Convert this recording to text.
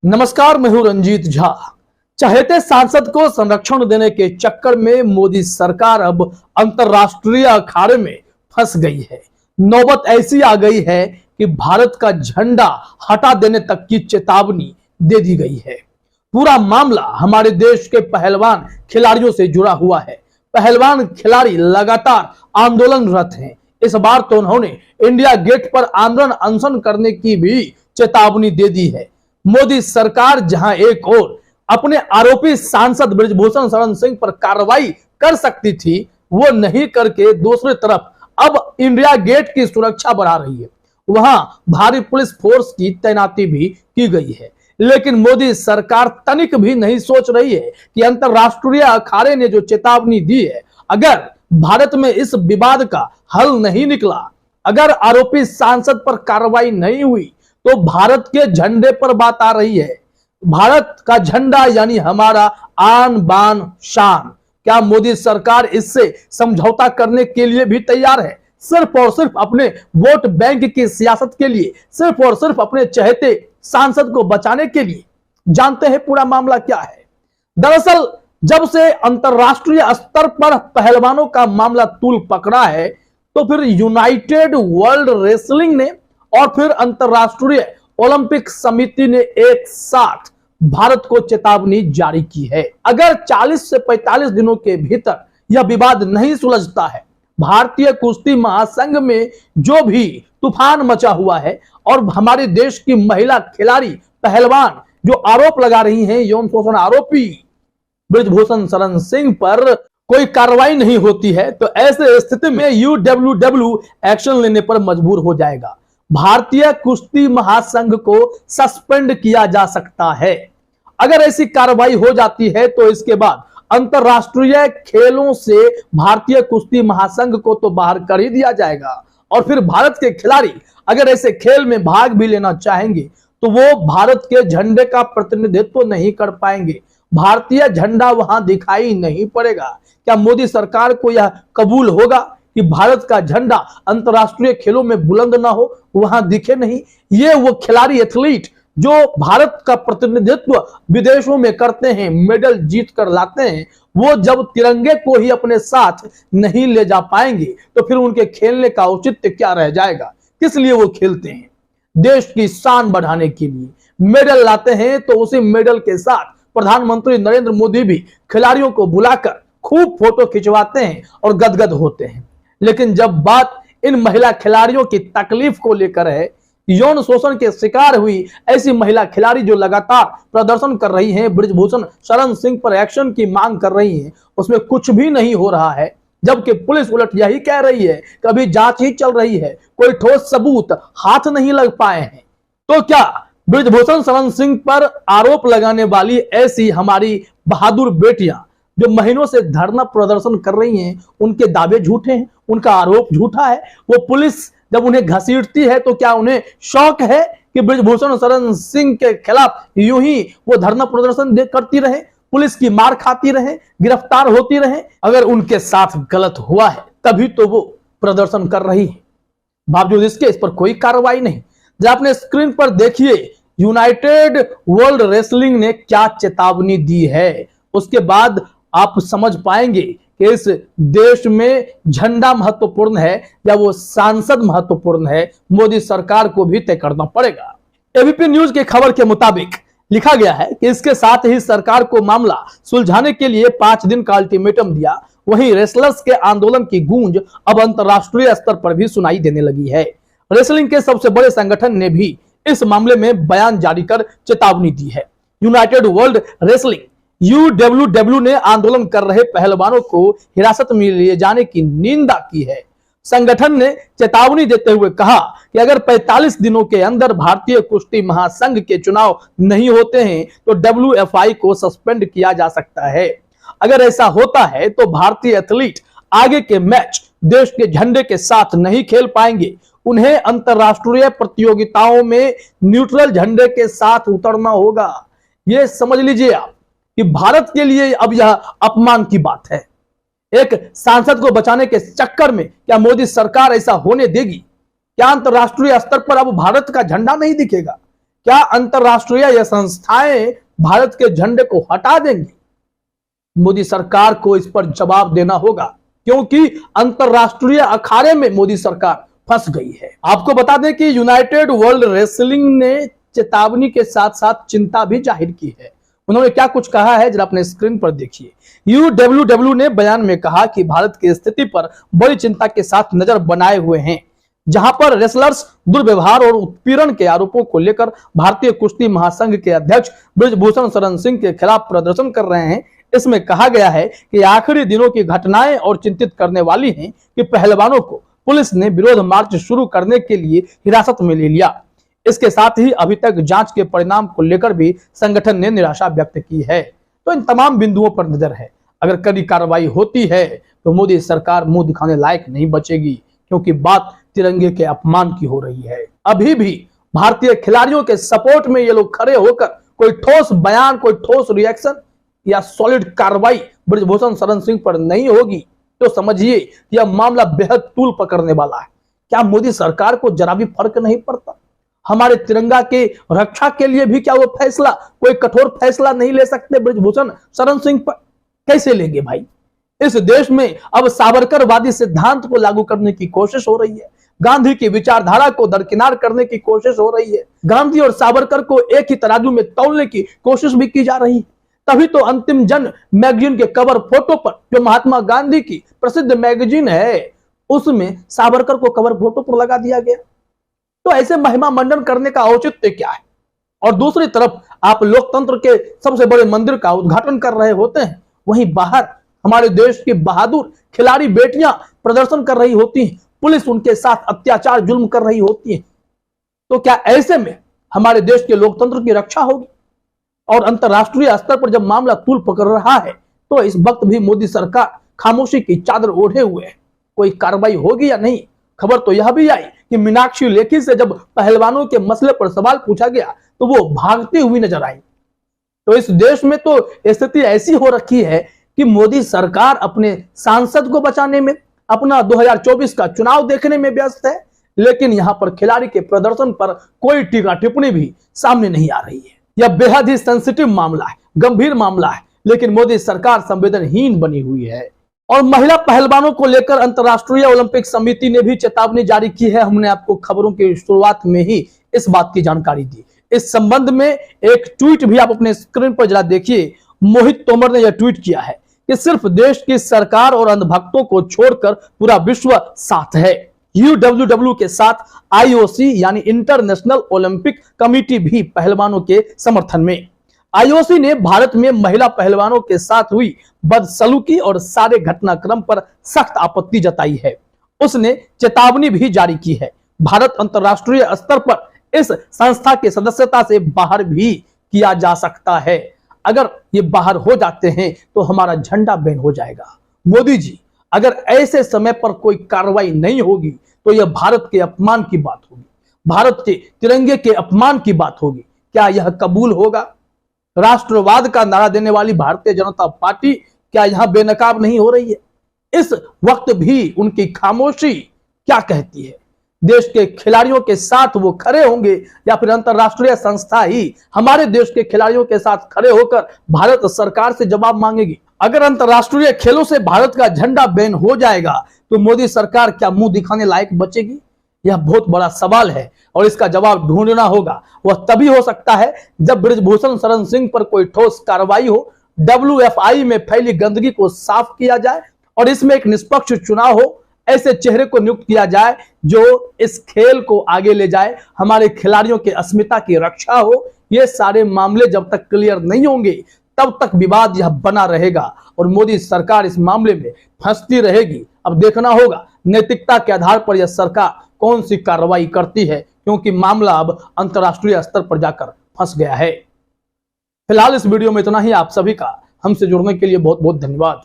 नमस्कार, मैं हूं रंजीत झा। चहेते सांसद को संरक्षण देने के चक्कर में मोदी सरकार अब अंतरराष्ट्रीय अखाड़े में फंस गई है। नौबत ऐसी आ गई है कि भारत का झंडा हटा देने तक की चेतावनी दे दी गई है। पूरा मामला हमारे देश के पहलवान खिलाड़ियों से जुड़ा हुआ है। पहलवान खिलाड़ी लगातार आंदोलनरत हैं। इस बार तो उन्होंने इंडिया गेट पर आंदोलन अनशन करने की भी चेतावनी दे दी है। मोदी सरकार जहां एक ओर अपने आरोपी सांसद बृजभूषण शरण सिंह पर कार्रवाई कर सकती थी, वो नहीं करके दूसरी तरफ अब इंडिया गेट की सुरक्षा बढ़ा रही है। वहां भारी पुलिस फोर्स की तैनाती भी की गई है। लेकिन मोदी सरकार तनिक भी नहीं सोच रही है कि अंतरराष्ट्रीय अखाड़े ने जो चेतावनी दी है, अगर भारत में इस विवाद का हल नहीं निकला, अगर आरोपी सांसद पर कार्रवाई नहीं हुई, तो भारत के झंडे पर बात आ रही है। भारत का झंडा यानी हमारा आन बान शान। क्या मोदी सरकार इससे समझौता करने के लिए भी तैयार है? सिर्फ और सिर्फ अपने वोट बैंक की सियासत के लिए, सिर्फ और सिर्फ अपने चहेते सांसद को बचाने के लिए? जानते हैं पूरा मामला क्या है। दरअसल जब से अंतरराष्ट्रीय स्तर पर पहलवानों का मामला तूल पकड़ा है, तो फिर यूनाइटेड वर्ल्ड रेसलिंग ने और फिर अंतरराष्ट्रीय ओलंपिक समिति ने एक साथ भारत को चेतावनी जारी की है। अगर 40 से 45 दिनों के भीतर यह विवाद नहीं सुलझता है, भारतीय कुश्ती महासंघ में जो भी तूफान मचा हुआ है और हमारे देश की महिला खिलाड़ी पहलवान जो आरोप लगा रही हैं, यौन शोषण आरोपी बृजभूषण शरण सिंह पर कोई कार्रवाई नहीं होती है, तो ऐसे स्थिति में यूडब्ल्यूडब्ल्यू एक्शन लेने पर मजबूर हो जाएगा। भारतीय कुश्ती महासंघ को सस्पेंड किया जा सकता है। अगर ऐसी कार्रवाई हो जाती है तो इसके बाद अंतरराष्ट्रीय खेलों से भारतीय कुश्ती महासंघ को तो बाहर कर ही दिया जाएगा। और फिर भारत के खिलाड़ी अगर ऐसे खेल में भाग भी लेना चाहेंगे तो वो भारत के झंडे का प्रतिनिधित्व नहीं कर पाएंगे। भारतीय झंडा वहां दिखाई नहीं पड़ेगा। क्या मोदी सरकार को यह कबूल होगा कि भारत का झंडा अंतरराष्ट्रीय खेलों में बुलंद ना हो, वहां दिखे नहीं? ये वो खिलाड़ी एथलीट जो भारत का प्रतिनिधित्व विदेशों में करते हैं, मेडल जीत कर लाते हैं, वो जब तिरंगे को ही अपने साथ नहीं ले जा पाएंगे तो फिर उनके खेलने का औचित्य क्या रह जाएगा? किस लिए वो खेलते हैं? देश की शान बढ़ाने के लिए मेडल लाते हैं, तो उसी मेडल के साथ प्रधानमंत्री नरेंद्र मोदी भी खिलाड़ियों को बुलाकर खूब फोटो खिंचवाते हैं और गदगद होते हैं। लेकिन जब बात इन महिला खिलाड़ियों की तकलीफ को लेकर है, यौन शोषण के शिकार हुई ऐसी महिला खिलाड़ी जो लगातार प्रदर्शन कर रही हैं, बृजभूषण शरण सिंह पर एक्शन की मांग कर रही हैं, उसमें कुछ भी नहीं हो रहा है। जबकि पुलिस उलट यही कह रही है कि अभी जांच ही चल रही है, कोई ठोस सबूत हाथ नहीं लग पाए हैं। तो क्या बृजभूषण शरण सिंह पर आरोप लगाने वाली ऐसी हमारी बहादुर बेटियां जो महीनों से धरना प्रदर्शन कर रही हैं, उनके दावे झूठे हैं, उनका आरोप झूठा है? वो पुलिस जब उन्हें घसीटती है तो क्या उन्हें शौक है कि बृजभूषण शरण सिंह के खिलाफ यूं ही वो धरना प्रदर्शन करती रहे, पुलिस की मार खाती रहे, गिरफ्तार होती रहे? अगर उनके साथ गलत हुआ है तभी तो वो प्रदर्शन कर रही है। बावजूद इसके इस पर कोई कार्रवाई नहीं। जब आपने स्क्रीन पर देखिए यूनाइटेड वर्ल्ड रेसलिंग ने क्या चेतावनी दी है, उसके बाद आप समझ पाएंगे कि इस देश में झंडा महत्वपूर्ण है या वो सांसद महत्वपूर्ण है। मोदी सरकार को भी तय करना पड़ेगा। एबीपी न्यूज के खबर के मुताबिक लिखा गया है कि इसके साथ ही सरकार को मामला सुलझाने के लिए 5 दिन का अल्टीमेटम दिया। वहीं रेसलर्स के आंदोलन की गूंज अब अंतरराष्ट्रीय स्तर पर भी सुनाई देने लगी है। रेसलिंग के सबसे बड़े संगठन ने भी इस मामले में बयान जारी कर चेतावनी दी है। यूनाइटेड वर्ल्ड रेसलिंग यूडब्ल्यूडब्ल्यू ने आंदोलन कर रहे पहलवानों को हिरासत में लिए जाने की निंदा की है। संगठन ने चेतावनी देते हुए कहा कि अगर 45 दिनों के अंदर भारतीय कुश्ती महासंघ के चुनाव नहीं होते हैं तो WFI को सस्पेंड किया जा सकता है। अगर ऐसा होता है तो भारतीय एथलीट आगे के मैच देश के झंडे के साथ नहीं खेल पाएंगे। उन्हें अंतरराष्ट्रीय प्रतियोगिताओं में न्यूट्रल झंडे के साथ उतरना होगा। यह समझ लीजिए आप कि भारत के लिए अब यह अपमान की बात है। एक सांसद को बचाने के चक्कर में क्या मोदी सरकार ऐसा होने देगी? क्या अंतरराष्ट्रीय स्तर पर अब भारत का झंडा नहीं दिखेगा? क्या अंतरराष्ट्रीय ये संस्थाएं भारत के झंडे को हटा देंगी? मोदी सरकार को इस पर जवाब देना होगा, क्योंकि अंतरराष्ट्रीय अखाड़े में मोदी सरकार फंस गई है। आपको बता दें कि यूनाइटेड वर्ल्ड रेसलिंग ने चेतावनी के साथ साथ चिंता भी जाहिर की है। उन्होंने क्या कुछ कहा है जरा अपने स्क्रीन पर देखिए। यूडब्ल्यूडब्ल्यू ने बयान में कहा कि भारत की स्थिति पर बड़ी चिंता के साथ नजर बनाए हुए हैं, जहां पर रेसलर्स दुर्व्यवहार और उत्पीड़न के आरोपों को लेकर भारतीय कुश्ती महासंघ के अध्यक्ष बृजभूषण शरण सिंह के खिलाफ प्रदर्शन कर रहे हैं। इसमें कहा गया है कि आखिरी दिनों की घटनाएं और चिंतित करने वाली हैं कि पहलवानों को पुलिस ने विरोध मार्च शुरू करने के लिए हिरासत में ले लिया। इसके साथ ही अभी तक जांच के परिणाम को लेकर भी संगठन ने निराशा व्यक्त की है। तो इन तमाम बिंदुओं पर नजर है। अगर कड़ी कार्रवाई होती है तो मोदी सरकार मुंह दिखाने लायक नहीं बचेगी, क्योंकि बात तिरंगे के अपमान की हो रही है। अभी भी भारतीय खिलाड़ियों के सपोर्ट में ये लोग खड़े होकर कोई ठोस बयान, कोई ठोस रिएक्शन या सॉलिड कार्रवाई बृजभूषण शरण सिंह पर नहीं होगी तो समझिए यह मामला बेहद तूल पकड़ने वाला है। क्या मोदी सरकार को जरा भी फर्क नहीं पड़ता? हमारे तिरंगा के रक्षा के लिए भी क्या वो फैसला, कोई कठोर फैसला नहीं ले सकते बृजभूषण शरण सिंह पर? कैसे लेंगे भाई? इस देश में अब सावरकरवादी सिद्धांत को लागू करने की कोशिश हो रही है। गांधी की विचारधारा को दरकिनार करने की कोशिश हो रही है। गांधी और सावरकर को एक ही तराजू में तौलने की कोशिश भी की जा रही है। तभी तो अंतिम जन मैगजीन के कवर फोटो पर, जो महात्मा गांधी की प्रसिद्ध मैगजीन है, उसमें सावरकर को कवर फोटो पर लगा दिया गया। तो ऐसे महिमा मंडन करने का औचित्य क्या है? और दूसरी तरफ आप लोकतंत्र के सबसे बड़े मंदिर का उद्घाटन कर रहे होते हैं, वहीं बाहर हमारे देश की बहादुर खिलाड़ी बेटियां प्रदर्शन कर रही होती हैं, पुलिस उनके साथ अत्याचार जुल्म कर रही होती है। तो क्या ऐसे में हमारे देश के लोकतंत्र की रक्षा होगी? और अंतरराष्ट्रीय स्तर पर जब मामला तूल पकड़ रहा है तो इस वक्त भी मोदी सरकार खामोशी की चादर ओढ़े हुए है। कोई कार्रवाई होगी या नहीं? खबर तो यह भी आई कि मीनाक्षी लेखी से जब पहलवानों के मसले पर सवाल पूछा गया तो वो भागती हुई नजर आई। तो इस देश में तो स्थिति ऐसी हो रखी है कि मोदी सरकार अपने सांसद को बचाने में, अपना 2024 का चुनाव देखने में व्यस्त है, लेकिन यहां पर खिलाड़ी के प्रदर्शन पर कोई टीका टिप्पणी भी सामने नहीं आ रही है। यह बेहद ही सेंसिटिव मामला है, गंभीर मामला है, लेकिन मोदी सरकार संवेदनहीन बनी हुई है। और महिला पहलवानों को लेकर अंतर्राष्ट्रीय ओलंपिक समिति ने भी चेतावनी जारी की है। हमने आपको खबरों की शुरुआत में ही इस बात की जानकारी दी। इस संबंध में एक ट्वीट भी आप अपने स्क्रीन पर जरा देखिए। मोहित तोमर ने यह ट्वीट किया है कि सिर्फ देश की सरकार और अंधभक्तों को छोड़कर पूरा विश्व साथ है। यूडब्ल्यूडब्ल्यू के साथ आईओसी यानी इंटरनेशनल ओलंपिक कमेटी भी पहलवानों के समर्थन में। आईओसी ने भारत में महिला पहलवानों के साथ हुई बदसलूकी और सारे घटनाक्रम पर सख्त आपत्ति जताई है। उसने चेतावनी भी जारी की है। भारत अंतरराष्ट्रीय स्तर पर इस संस्था के सदस्यता से बाहर भी किया जा सकता है। अगर ये बाहर हो जाते हैं तो हमारा झंडा बैन हो जाएगा। मोदी जी, अगर ऐसे समय पर कोई कार्रवाई नहीं होगी तो यह भारत के अपमान की बात होगी, भारत के तिरंगे के अपमान की बात होगी। क्या यह कबूल होगा? राष्ट्रवाद का नारा देने वाली भारतीय जनता पार्टी क्या यहां बेनकाब नहीं हो रही है? इस वक्त भी उनकी खामोशी क्या कहती है? देश के खिलाड़ियों के साथ वो खड़े होंगे या फिर अंतरराष्ट्रीय संस्था ही हमारे देश के खिलाड़ियों के साथ खड़े होकर भारत सरकार से जवाब मांगेगी? अगर अंतरराष्ट्रीय खेलों से भारत का झंडा बैन हो जाएगा तो मोदी सरकार क्या मुंह दिखाने लायक बचेगी? यह बहुत बड़ा सवाल है और इसका जवाब ढूंढना होगा। वह तभी हो सकता है जब बृजभूषण शरण सिंह पर कोई ठोस कार्रवाई हो, WFI में फैली गंदगी को साफ किया जाए और इसमें एक निष्पक्ष चुनाव हो। ऐसे चेहरे को नियुक्त किया जाए जो इस खेल को आगे ले जाए, हमारे खिलाड़ियों की अस्मिता की रक्षा हो। ये सारे मामले जब तक क्लियर नहीं होंगे तब तक विवाद यह बना रहेगा और मोदी सरकार इस मामले में फंसती रहेगी। अब देखना होगा नैतिकता के आधार पर यह सरकार कौन सी कार्रवाई करती है, क्योंकि मामला अब अंतरराष्ट्रीय स्तर पर जाकर फंस गया है। फिलहाल इस वीडियो में इतना ही। आप सभी का हमसे जुड़ने के लिए बहुत बहुत धन्यवाद।